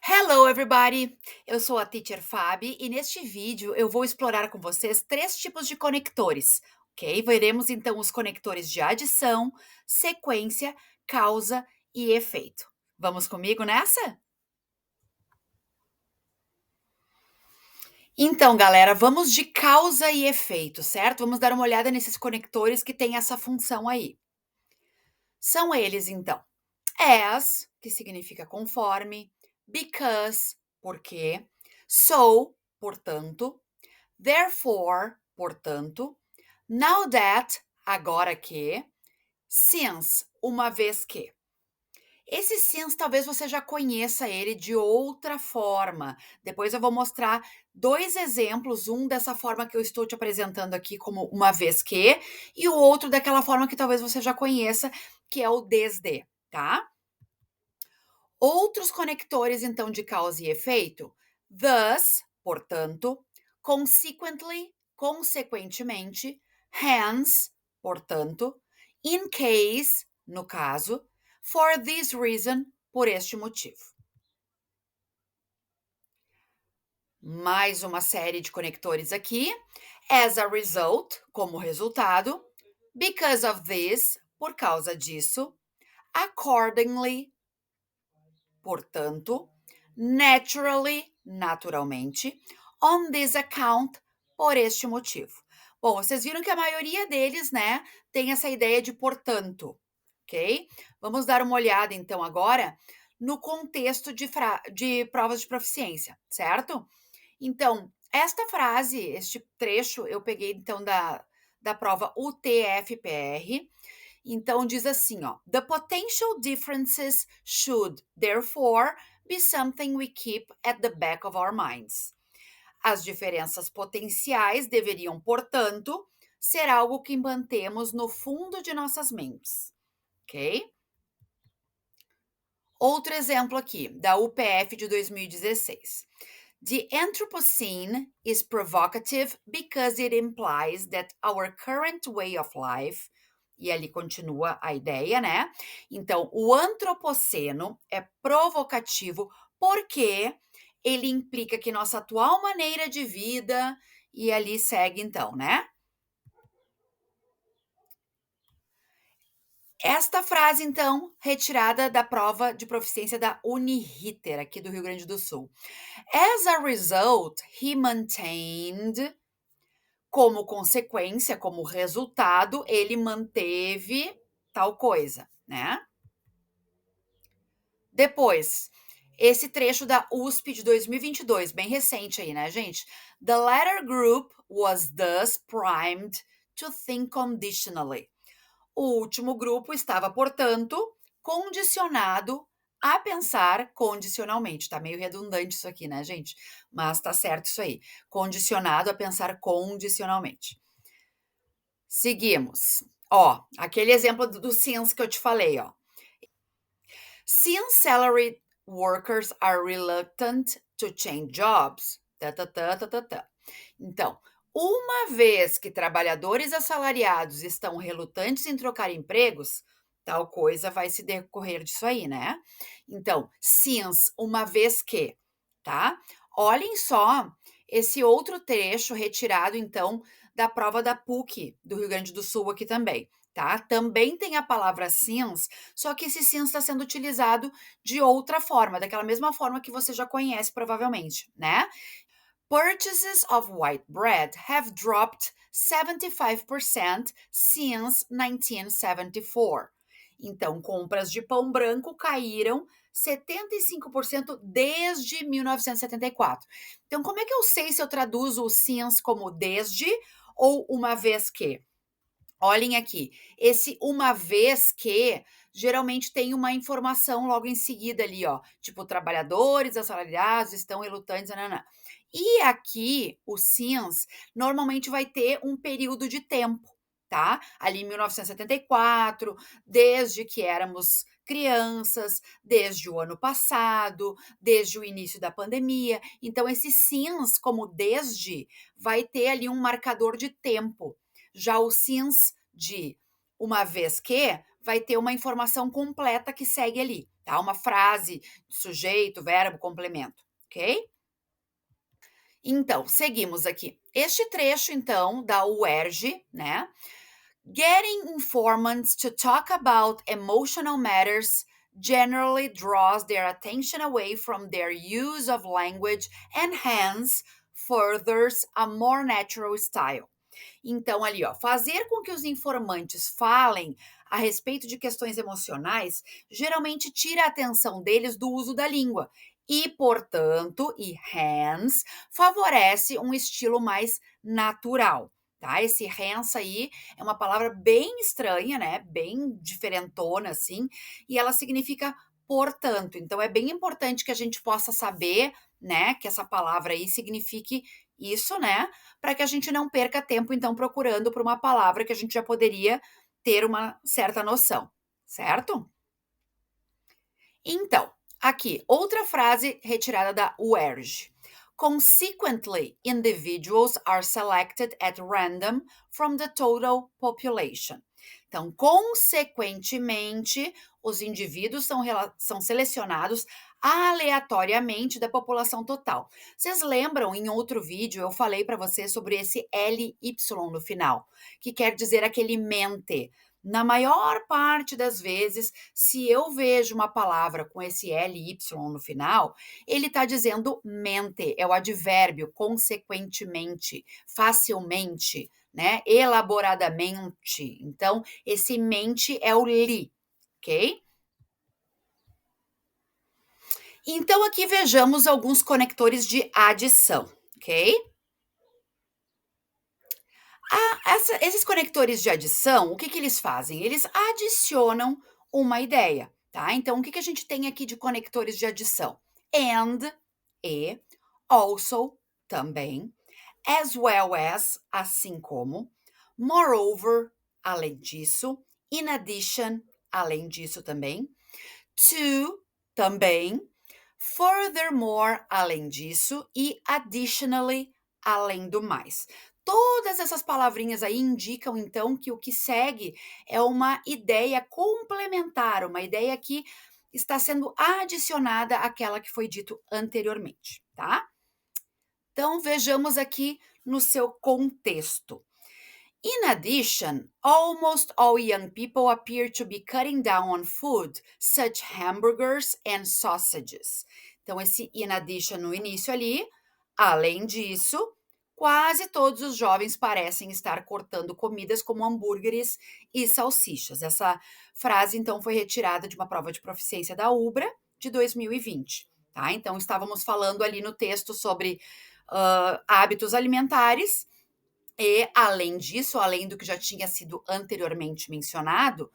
Hello, everybody! Eu sou a Teacher Fabi e neste vídeo eu vou explorar com vocês três tipos de conectores, ok? Veremos então os conectores de adição, sequência, causa e efeito. Vamos comigo nessa? Então, galera, vamos de causa e efeito, certo? Vamos dar uma olhada nesses conectores que têm essa função aí. São eles, então, as, que significa conforme, because, porque, so, portanto, therefore, portanto, now that, agora que, since, uma vez que. Esse since talvez você já conheça ele de outra forma. Depois eu vou mostrar dois exemplos, um dessa forma que eu estou te apresentando aqui como uma vez que, e o outro daquela forma que talvez você já conheça, que é o desde, tá? Outros conectores, então, de causa e efeito, thus, portanto, consequently, consequentemente, hence, portanto, in case, no caso, for this reason, por este motivo. Mais uma série de conectores aqui. As a result, como resultado. Because of this, por causa disso. Accordingly, portanto, naturally, naturalmente, on this account, por este motivo. Bom, vocês viram que a maioria deles, né, tem essa ideia de portanto, ok? Vamos dar uma olhada, então, agora no contexto de provas de proficiência, certo? Então, esta frase, este trecho, eu peguei, então, da prova UTF-PR, então diz assim, ó: "The potential differences should, therefore, be something we keep at the back of our minds." As diferenças potenciais deveriam, portanto, ser algo que mantemos no fundo de nossas mentes, ok? Outro exemplo aqui, da UPF de 2016. The Anthropocene is provocative because it implies that our current way of life, e ali continua a ideia, né? Então, o antropoceno é provocativo porque ele implica que nossa atual maneira de vida, e ali segue então, né? Esta frase, então, retirada da prova de proficiência da Uniriter, aqui do Rio Grande do Sul. As a result, he maintained. Como consequência, como resultado, ele manteve tal coisa, né? Depois, esse trecho da USP de 2022, bem recente aí, né, gente? The latter group was thus primed to think conditionally. O último grupo estava, portanto, condicionado a pensar condicionalmente. Tá meio redundante isso aqui, né, gente? Mas tá certo isso aí. Condicionado a pensar condicionalmente. Seguimos. Ó, aquele exemplo do since que eu te falei, ó. Since salaried workers are reluctant to change jobs. Tá, tá, tá, tá, tá, tá. Então, uma vez que trabalhadores assalariados estão relutantes em trocar empregos, tal coisa vai se decorrer disso aí, né? Então, since, uma vez que, tá? Olhem só esse outro trecho retirado, então, da prova da PUC do Rio Grande do Sul aqui também, tá? Também tem a palavra since, só que esse since está sendo utilizado de outra forma, daquela mesma forma que você já conhece provavelmente, né? Purchases of white bread have dropped 75% since 1974. Então, compras de pão branco caíram 75% desde 1974. Então, como é que eu sei se eu traduzo o since como desde ou uma vez que? Olhem aqui, esse uma vez que geralmente tem uma informação logo em seguida ali, ó, tipo trabalhadores assalariados estão relutantes, nananã. E aqui o since normalmente vai ter um período de tempo, tá? Ali em 1974, desde que éramos crianças, desde o ano passado, desde o início da pandemia. Então esse since como desde vai ter ali um marcador de tempo. Já o since de uma vez que vai ter uma informação completa que segue ali, tá? Uma frase, sujeito, verbo, complemento, ok? Então, seguimos aqui. Este trecho, então, da UERJ, né? Getting informants to talk about emotional matters generally draws their attention away from their use of language and hence furthers a more natural style. Então, ali, ó, fazer com que os informantes falem a respeito de questões emocionais geralmente tira a atenção deles do uso da língua e, portanto, hence, favorece um estilo mais natural. Tá? Esse hence aí é uma palavra bem estranha, né? Bem diferentona, assim, e ela significa portanto. Então, é bem importante que a gente possa saber, né, que essa palavra aí signifique isso, né? Para que a gente não perca tempo, então, procurando por uma palavra que a gente já poderia ter uma certa noção, certo? Então, aqui, outra frase retirada da UERJ. Consequently, individuals are selected at random from the total population. Então, consequentemente, os indivíduos são selecionados aleatoriamente da população total. Vocês lembram, em outro vídeo, eu falei para vocês sobre esse LY no final, que quer dizer aquele mente. Na maior parte das vezes, se eu vejo uma palavra com esse LY no final, ele está dizendo mente, é o advérbio, consequentemente, facilmente, né? Elaboradamente. Então, esse mente é o li, ok? Então, aqui vejamos alguns conectores de adição, ok? Esses conectores de adição, o que eles fazem? Eles adicionam uma ideia, tá? Então, o que a gente tem aqui de conectores de adição? And, e, also, também, as well as, assim como, moreover, além disso, in addition, além disso também, to, também, furthermore, além disso, e additionally, além do mais. Todas essas palavrinhas aí indicam, então, que o que segue é uma ideia complementar, uma ideia que está sendo adicionada àquela que foi dito anteriormente, tá? Então, vejamos aqui no seu contexto. In addition, almost all young people appear to be cutting down on food, such hamburgers and sausages. Então, esse in addition no início ali, além disso, quase todos os jovens parecem estar cortando comidas como hambúrgueres e salsichas. Essa frase, então, foi retirada de uma prova de proficiência da UBRA de 2020. Tá? Então, estávamos falando ali no texto sobre hábitos alimentares. E, além disso, além do que já tinha sido anteriormente mencionado,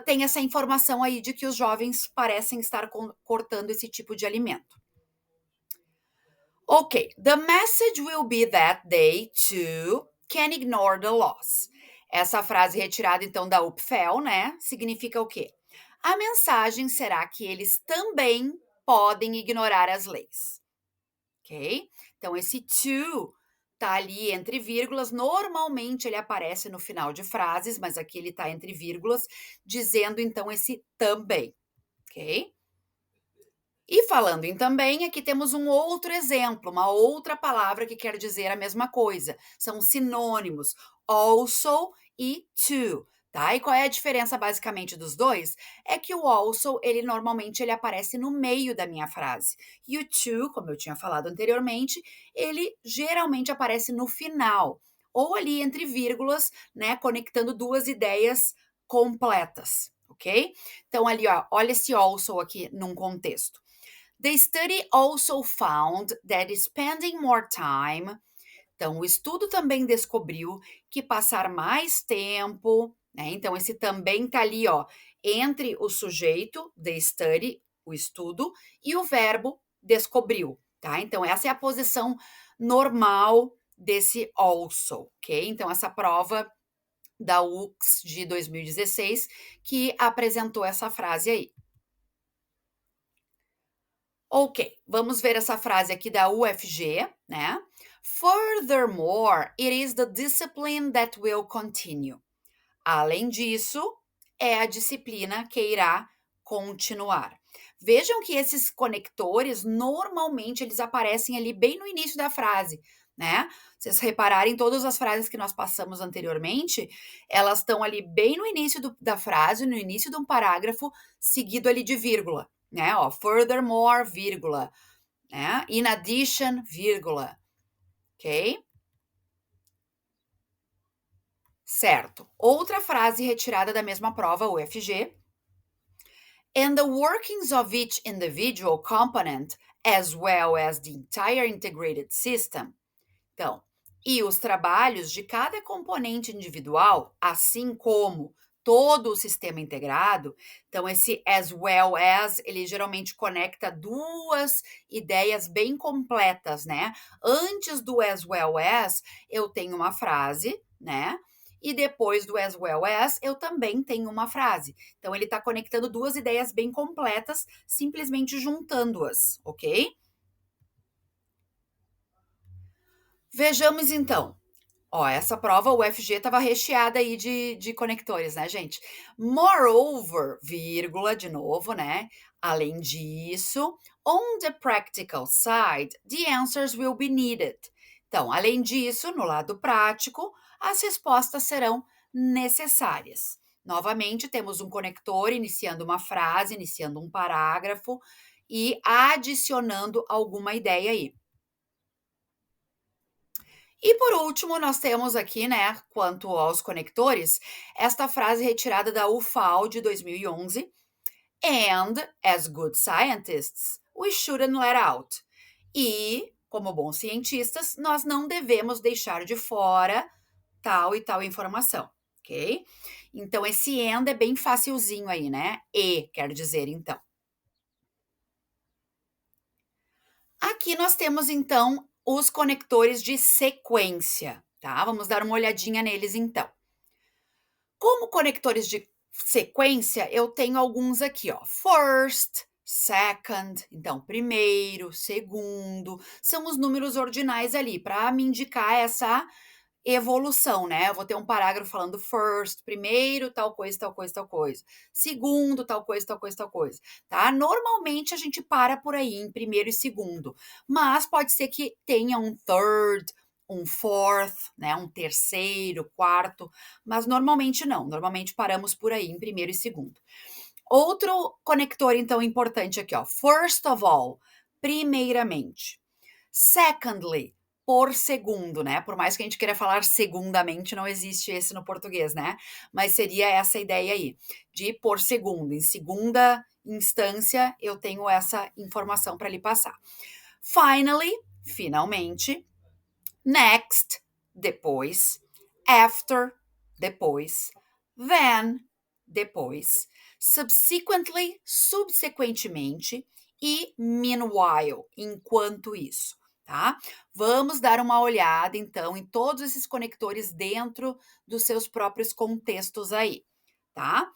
tem essa informação aí de que os jovens parecem estar cortando esse tipo de alimento. Ok, the message will be that they, too, can ignore the laws. Essa frase retirada, então, da UPFEL, né, significa o quê? A mensagem será que eles também podem ignorar as leis. Ok? Então, esse to tá ali entre vírgulas. Normalmente ele aparece no final de frases, mas aqui ele tá entre vírgulas, dizendo então esse também, ok? E falando em também, aqui temos um outro exemplo, uma outra palavra que quer dizer a mesma coisa. São sinônimos, also e to, tá? E qual é a diferença basicamente dos dois? É que o also, ele normalmente ele aparece no meio da minha frase. E o to, como eu tinha falado anteriormente, ele geralmente aparece no final, ou ali entre vírgulas, né, conectando duas ideias completas, ok? Então ali, ó, olha esse also aqui num contexto. The study also found that spending more time. Então, o estudo também descobriu que passar mais tempo, né? Então, esse também tá ali, ó, entre o sujeito, the study, o estudo, e o verbo descobriu, tá? Então, essa é a posição normal desse also, ok? Então, essa prova da UX de 2016 que apresentou essa frase aí. Ok, vamos ver essa frase aqui da UFG, né? Furthermore, it is the discipline that will continue. Além disso, é a disciplina que irá continuar. Vejam que esses conectores, normalmente, eles aparecem ali bem no início da frase, né. Vocês repararem todas as frases que nós passamos anteriormente, elas estão ali bem no início da frase, no início de um parágrafo, seguido ali de vírgula, né, ó, furthermore, vírgula, né, in addition, vírgula, ok? Certo. Outra frase retirada da mesma prova, UFG. And the workings of each individual component, as well as the entire integrated system. Então, e os trabalhos de cada componente individual, assim como todo o sistema integrado. Então, esse as well as, ele geralmente conecta duas ideias bem completas, né? Antes do as well as, eu tenho uma frase, né? E depois do as well as, eu também tenho uma frase. Então, ele está conectando duas ideias bem completas, simplesmente juntando-as, ok? Vejamos então. Ó, essa prova, o UFG estava recheada aí de conectores, né, gente? Moreover, vírgula, de novo, né? Além disso, on the practical side, the answers will be needed. Então, além disso, no lado prático, as respostas serão necessárias. Novamente, temos um conector iniciando uma frase, iniciando um parágrafo e adicionando alguma ideia aí. E por último, nós temos aqui, né, quanto aos conectores, esta frase retirada da UFAL de 2011. And, as good scientists, we shouldn't let out. E, como bons cientistas, nós não devemos deixar de fora tal e tal informação, ok? Então, esse and é bem facilzinho aí, né? E quer dizer, então. Aqui nós temos então os conectores de sequência, tá? Vamos dar uma olhadinha neles então. Como conectores de sequência, eu tenho alguns aqui, ó. First, second, então primeiro, segundo, são os números ordinais ali para me indicar essa evolução, né? Eu vou ter um parágrafo falando first, primeiro, tal coisa, tal coisa, tal coisa. Segundo, tal coisa, tal coisa, tal coisa, tá? Normalmente a gente para por aí em primeiro e segundo, mas pode ser que tenha um third, um fourth, né? Um terceiro, quarto, mas normalmente não. Normalmente paramos por aí em primeiro e segundo. Outro conector, então, importante aqui, ó. First of all, primeiramente. Secondly, por segundo, né? Por mais que a gente queira falar segundamente, não existe esse no português, né? Mas seria essa ideia aí, de por segundo. Em segunda instância, eu tenho essa informação para lhe passar. Finally, finalmente. Next, depois. After, depois. Then, depois. Subsequently, subsequentemente. E meanwhile, enquanto isso, tá? Vamos dar uma olhada, então, em todos esses conectores dentro dos seus próprios contextos aí, tá?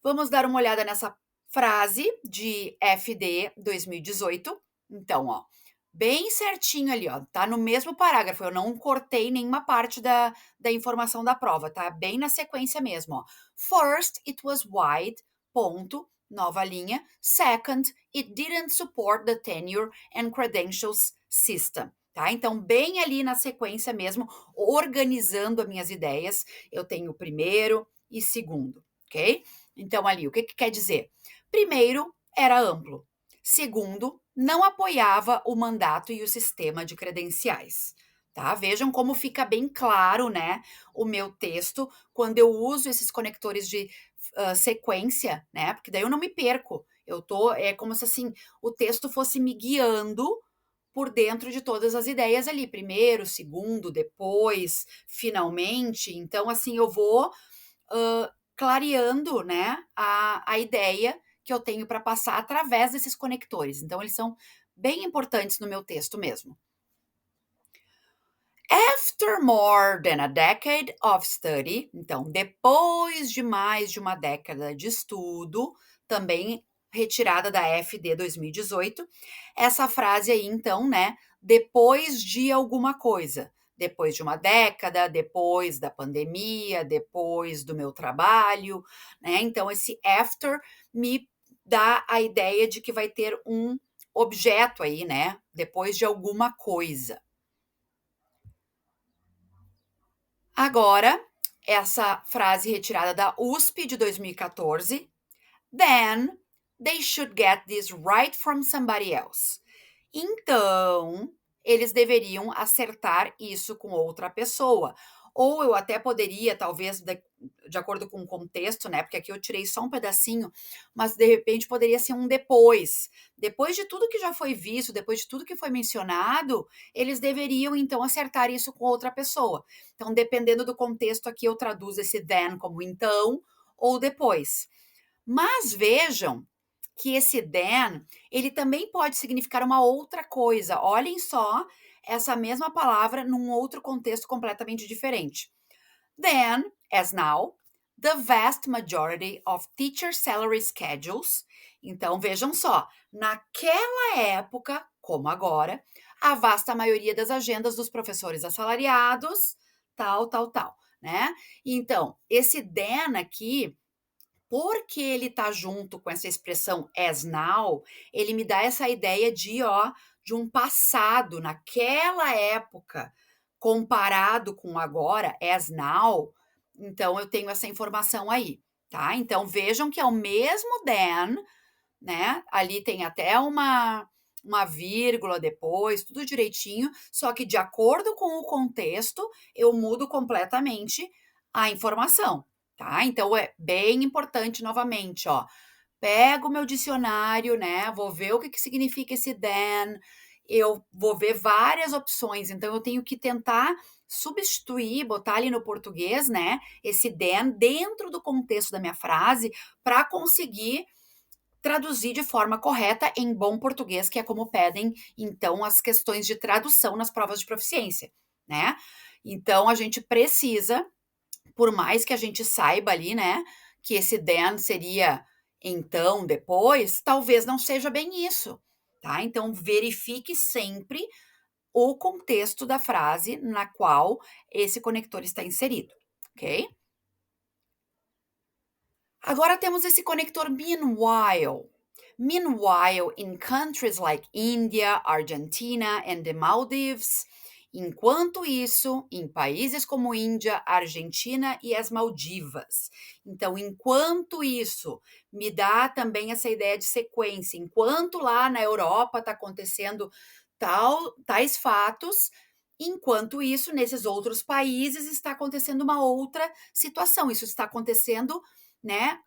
Vamos dar uma olhada nessa frase de FD 2018. Então, ó, bem certinho ali, ó, tá no mesmo parágrafo, eu não cortei nenhuma parte da informação da prova, tá bem na sequência mesmo, ó. First, it was wide, ponto, nova linha. Second, it didn't support the tenure and credentials system, tá? Então, bem ali na sequência mesmo, organizando as minhas ideias, eu tenho primeiro e segundo, ok? Então, ali, o que que quer dizer? Primeiro, era amplo. Segundo, não apoiava o mandato e o sistema de credenciais. Tá? Vejam como fica bem claro, né, o meu texto quando eu uso esses conectores de sequência, né? Porque daí eu não me perco. É como se assim o texto fosse me guiando por dentro de todas as ideias ali, primeiro, segundo, depois, finalmente. Então, assim, eu vou clareando, né, a ideia que eu tenho para passar através desses conectores. Então, eles são bem importantes no meu texto mesmo. After more than a decade of study, então, depois de mais de uma década de estudo, também retirada da FD 2018, essa frase aí, então, né, depois de alguma coisa, depois de uma década, depois da pandemia, depois do meu trabalho, né. Então esse after me dá a ideia de que vai ter um objeto aí, né, depois de alguma coisa. Agora, essa frase retirada da USP de 2014. Then they should get this right from somebody else. Então, eles deveriam acertar isso com outra pessoa. Ou eu até poderia, talvez, de acordo com o contexto, né? Porque aqui eu tirei só um pedacinho, mas de repente poderia ser um depois. Depois de tudo que já foi visto, depois de tudo que foi mencionado, eles deveriam então acertar isso com outra pessoa. Então, dependendo do contexto, aqui eu traduzo esse then como então ou depois. Mas vejam que esse then, ele também pode significar uma outra coisa. Olhem só essa mesma palavra num outro contexto completamente diferente. Then, as now, the vast majority of teacher salary schedules. Então, vejam só, naquela época, como agora, a vasta maioria das agendas dos professores assalariados, tal, né? Então, esse then aqui porque ele tá junto com essa expressão as now, ele me dá essa ideia de um passado naquela época, comparado com agora, as now, então eu tenho essa informação aí, tá. Então vejam que é o mesmo then, né, ali tem até uma vírgula depois, tudo direitinho, só que de acordo com o contexto, eu mudo completamente a informação, tá. Então é bem importante novamente, ó, pego o meu dicionário, né, vou ver o que que significa esse then, eu vou ver várias opções, então eu tenho que tentar substituir, botar ali no português, né, esse then dentro do contexto da minha frase, para conseguir traduzir de forma correta em bom português, que é como pedem, então, as questões de tradução nas provas de proficiência, né. Então a gente precisa, por mais que a gente saiba ali, né, que esse then seria então, depois, talvez não seja bem isso, tá. Então verifique sempre o contexto da frase na qual esse conector está inserido, ok? Agora temos esse conector meanwhile. Meanwhile, in countries like India, Argentina and the Maldives. Enquanto isso, em países como Índia, Argentina e as Maldivas. Então, enquanto isso, me dá também essa ideia de sequência. Enquanto lá na Europa está acontecendo tais fatos, enquanto isso, nesses outros países está acontecendo uma outra situação. Isso está acontecendo, né,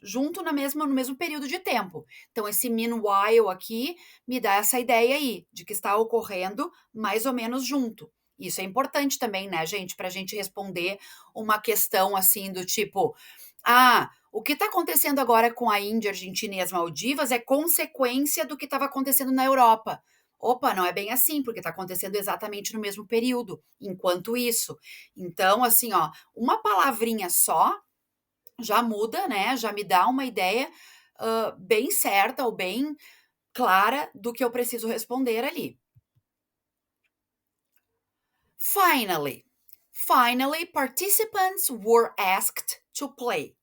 junto no mesmo período de tempo. Então esse meanwhile aqui me dá essa ideia aí, de que está ocorrendo mais ou menos junto. Isso é importante também, né, gente, para a gente responder uma questão assim do tipo: "Ah, o que está acontecendo agora com a Índia, Argentina e as Maldivas é consequência do que estava acontecendo na Europa". Opa, não é bem assim, porque está acontecendo exatamente no mesmo período, enquanto isso. Então, assim, ó, uma palavrinha só já muda, né, já me dá uma ideia, bem certa ou bem clara do que eu preciso responder ali. Finally, finally participants were asked to play.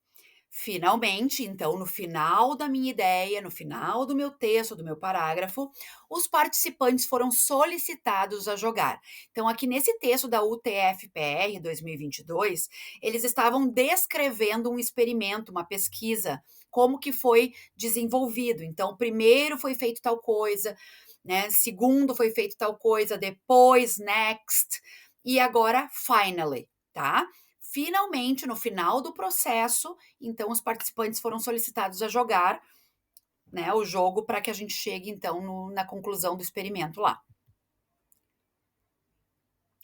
Finalmente, então, no final da minha ideia, no final do meu texto, do meu parágrafo, os participantes foram solicitados a jogar. Então, aqui nesse texto da UTF-PR 2022, eles estavam descrevendo um experimento, uma pesquisa, como que foi desenvolvido. Então, primeiro foi feito tal coisa, né? Segundo foi feito tal coisa, depois, next, e agora, finally, tá? Finalmente, no final do processo, então os participantes foram solicitados a jogar, né, o jogo para que a gente chegue então na conclusão do experimento lá.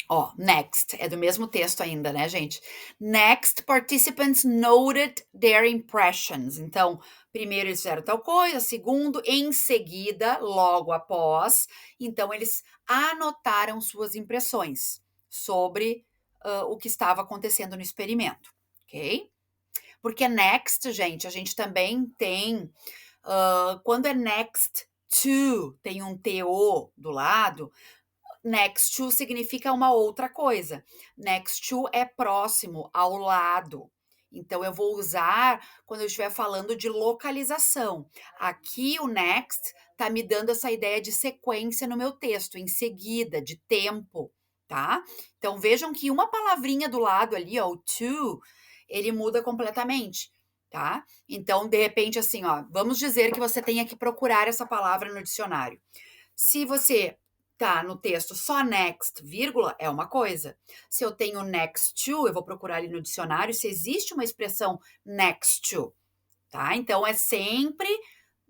Ó, next, é do mesmo texto ainda, né, gente? Next, participants noted their impressions. Então, primeiro eles fizeram tal coisa, segundo, em seguida, logo após, então eles anotaram suas impressões sobre o que estava acontecendo no experimento, ok? Porque next, gente, a gente também tem, quando é next to, tem um to do lado, next to significa uma outra coisa. Next to é próximo, ao lado. Então eu vou usar quando eu estiver falando de localização. Aqui o next tá me dando essa ideia de sequência no meu texto, em seguida, de tempo, tá? Então vejam que uma palavrinha do lado ali, ó, o to, ele muda completamente, tá? Então, de repente, assim, ó, vamos dizer que você tenha que procurar essa palavra no dicionário. Se você tá no texto só next, vírgula, é uma coisa. Se eu tenho next to, eu vou procurar ali no dicionário se existe uma expressão next to, tá? Então é sempre,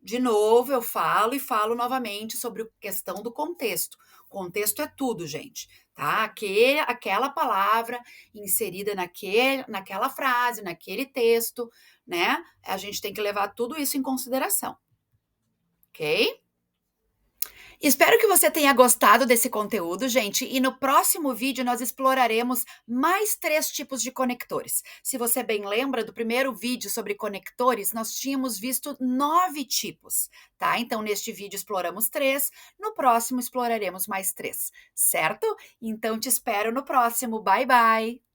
de novo, eu falo e falo novamente sobre a questão do contexto. Contexto é tudo, gente, tá? Aquela palavra inserida naquela frase, naquele texto, né? A gente tem que levar tudo isso em consideração, ok? Espero que você tenha gostado desse conteúdo, gente, e no próximo vídeo nós exploraremos mais 3 tipos de conectores. Se você bem lembra do primeiro vídeo sobre conectores, nós tínhamos visto 9 tipos, tá? Então, neste vídeo exploramos 3, no próximo exploraremos mais 3, certo? Então, te espero no próximo. Bye, bye!